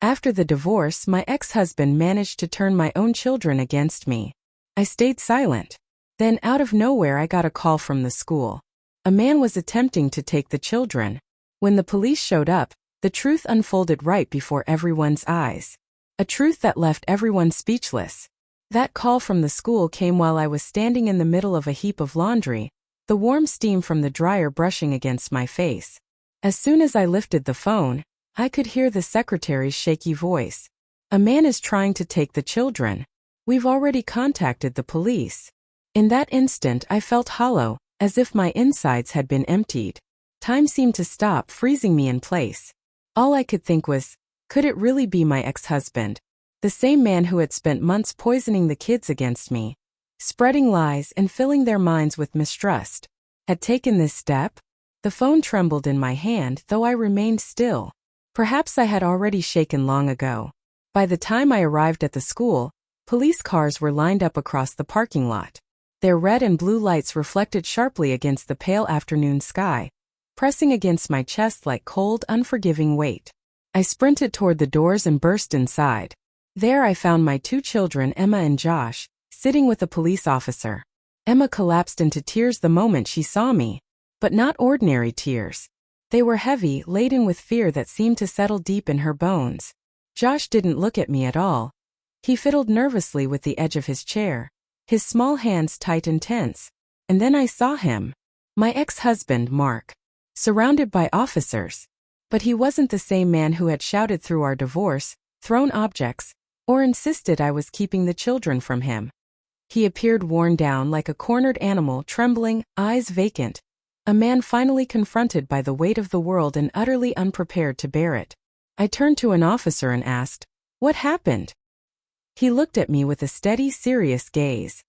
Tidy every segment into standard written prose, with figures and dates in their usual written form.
After the divorce, my ex-husband managed to turn my own children against me. I stayed silent. Then, out of nowhere, I got a call from the school. A man was attempting to take the children. When the police showed up, the truth unfolded right before everyone's eyes. A truth that left everyone speechless. That call from the school came while I was standing in the middle of a heap of laundry, the warm steam from the dryer brushing against my face. As soon as I lifted the phone, I could hear the secretary's shaky voice. "A man is trying to take the children. We've already contacted the police." In that instant, I felt hollow, as if my insides had been emptied. Time seemed to stop, freezing me in place. All I could think was, could it really be my ex-husband? The same man who had spent months poisoning the kids against me, spreading lies and filling their minds with mistrust, had taken this step? The phone trembled in my hand, though I remained still. Perhaps I had already shaken long ago. By the time I arrived at the school, police cars were lined up across the parking lot. Their red and blue lights reflected sharply against the pale afternoon sky, pressing against my chest like cold, unforgiving weight. I sprinted toward the doors and burst inside. There I found my 2 children, Emma and Josh, sitting with a police officer. Emma collapsed into tears the moment she saw me. But not ordinary tears. They were heavy, laden with fear that seemed to settle deep in her bones. Josh didn't look at me at all. He fiddled nervously with the edge of his chair, his small hands tight and tense. And then I saw him. My ex-husband, Mark. Surrounded by officers. But he wasn't the same man who had shouted through our divorce, thrown objects, or insisted I was keeping the children from him. He appeared worn down like a cornered animal, trembling, eyes vacant. A man finally confronted by the weight of the world and utterly unprepared to bear it. I turned to an officer and asked, "What happened?" He looked at me with a steady, serious gaze.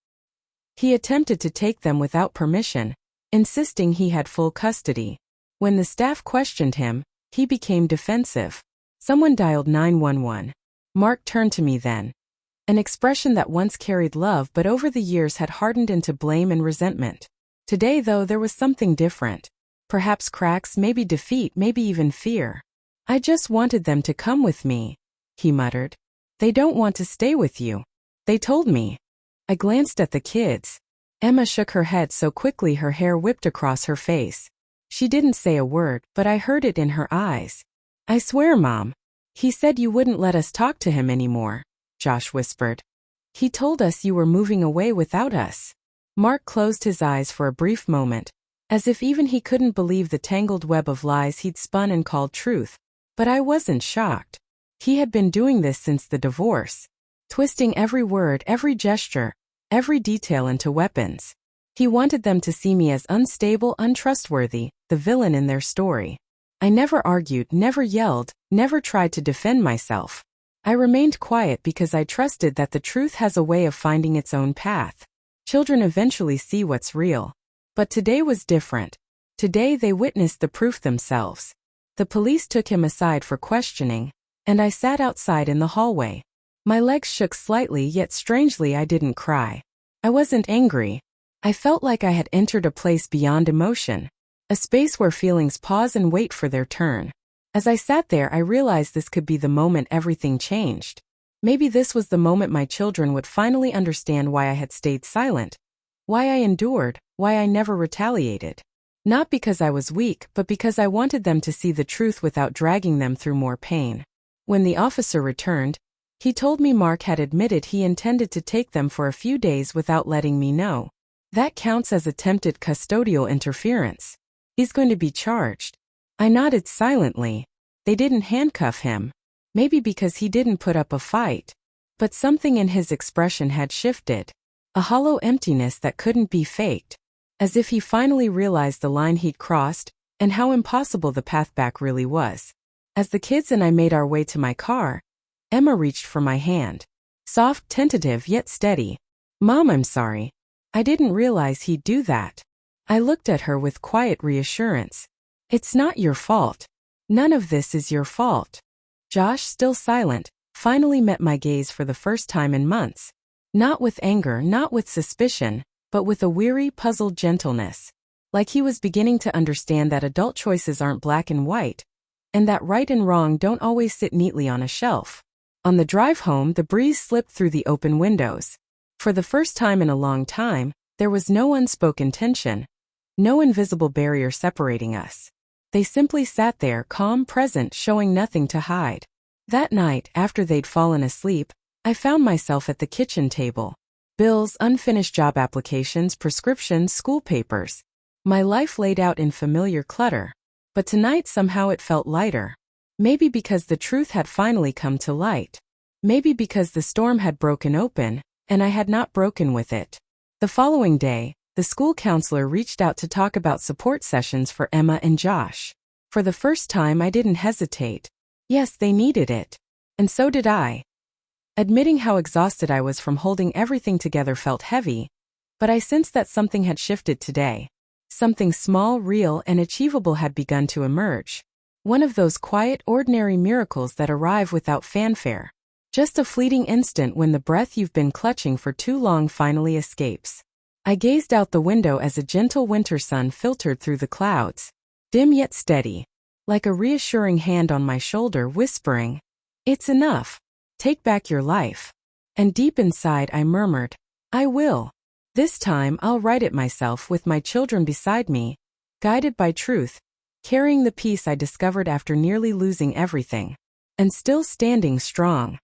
He attempted to take them without permission, insisting he had full custody. When the staff questioned him, he became defensive. Someone dialed 911. Mark turned to me then. An expression that once carried love but over the years had hardened into blame and resentment. Today, though, there was something different. Perhaps cracks, maybe defeat, maybe even fear. "I just wanted them to come with me," he muttered. "They don't want to stay with you. They told me." I glanced at the kids. Emma shook her head so quickly her hair whipped across her face. She didn't say a word, but I heard it in her eyes. "I swear, Mom. He said you wouldn't let us talk to him anymore," Josh whispered. "He told us you were moving away without us." Mark closed his eyes for a brief moment, as if even he couldn't believe the tangled web of lies he'd spun and called truth. But I wasn't shocked. He had been doing this since the divorce, twisting every word, every gesture, every detail into weapons. He wanted them to see me as unstable, untrustworthy, the villain in their story. I never argued, never yelled, never tried to defend myself. I remained quiet because I trusted that the truth has a way of finding its own path. Children eventually see what's real. But today was different. Today they witnessed the proof themselves. The police took him aside for questioning, and I sat outside in the hallway. My legs shook slightly, yet strangely I didn't cry. I wasn't angry. I felt like I had entered a place beyond emotion, a space where feelings pause and wait for their turn. As I sat there, I realized this could be the moment everything changed. Maybe this was the moment my children would finally understand why I had stayed silent, why I endured, why I never retaliated. Not because I was weak, but because I wanted them to see the truth without dragging them through more pain. When the officer returned, he told me Mark had admitted he intended to take them for a few days without letting me know. That counts as attempted custodial interference. He's going to be charged. I nodded silently. They didn't handcuff him. Maybe because he didn't put up a fight. But something in his expression had shifted. A hollow emptiness that couldn't be faked. As if he finally realized the line he'd crossed, and how impossible the path back really was. As the kids and I made our way to my car, Emma reached for my hand. Soft, tentative, yet steady. "Mom, I'm sorry. I didn't realize he'd do that." I looked at her with quiet reassurance. "It's not your fault. None of this is your fault." Josh, still silent, finally met my gaze for the first time in months. Not with anger, not with suspicion, but with a weary, puzzled gentleness. Like he was beginning to understand that adult choices aren't black and white, and that right and wrong don't always sit neatly on a shelf. On the drive home, the breeze slipped through the open windows. For the first time in a long time, there was no unspoken tension, no invisible barrier separating us. They simply sat there, calm, present, showing nothing to hide. That night, after they'd fallen asleep, I found myself at the kitchen table. Bills, unfinished job applications, prescriptions, school papers. My life laid out in familiar clutter. But tonight somehow it felt lighter. Maybe because the truth had finally come to light. Maybe because the storm had broken open, and I had not broken with it. The following day, the school counselor reached out to talk about support sessions for Emma and Josh. For the first time, I didn't hesitate. Yes, they needed it. And so did I. Admitting how exhausted I was from holding everything together felt heavy, but I sensed that something had shifted today. Something small, real, and achievable had begun to emerge. One of those quiet, ordinary miracles that arrive without fanfare. Just a fleeting instant when the breath you've been clutching for too long finally escapes. I gazed out the window as a gentle winter sun filtered through the clouds, dim yet steady, like a reassuring hand on my shoulder whispering, "It's enough. Take back your life." And deep inside I murmured, "I will. This time I'll write it myself with my children beside me, guided by truth, carrying the peace I discovered after nearly losing everything, and still standing strong."